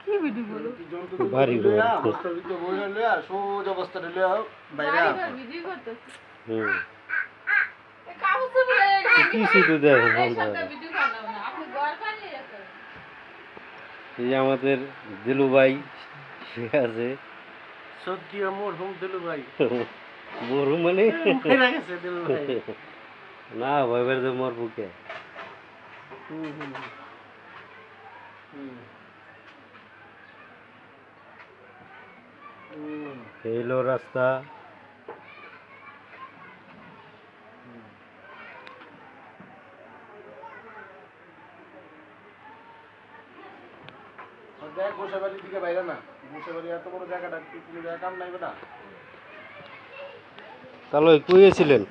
কি ভিডিও বলো বাড়ি সোজা অবস্থাটা লিয়া বাইরে ভিডিও করতে কিছু তো দেখো এই যে আমাদের দিলু ভাই সে আছে সত্যি আমার হোম দিলু ভাই মরু মানে মরে গেছে দিলু ভাই না ভয় বেড়ে মর বুকে এইলো রাস্তা দেখ গোসাবাড়ির দিকে বাইরে না গোসাবাড়ি এত বড় জায়গাটা তুমি কাম নাই বেটা তাহলে কইয়েছিলেন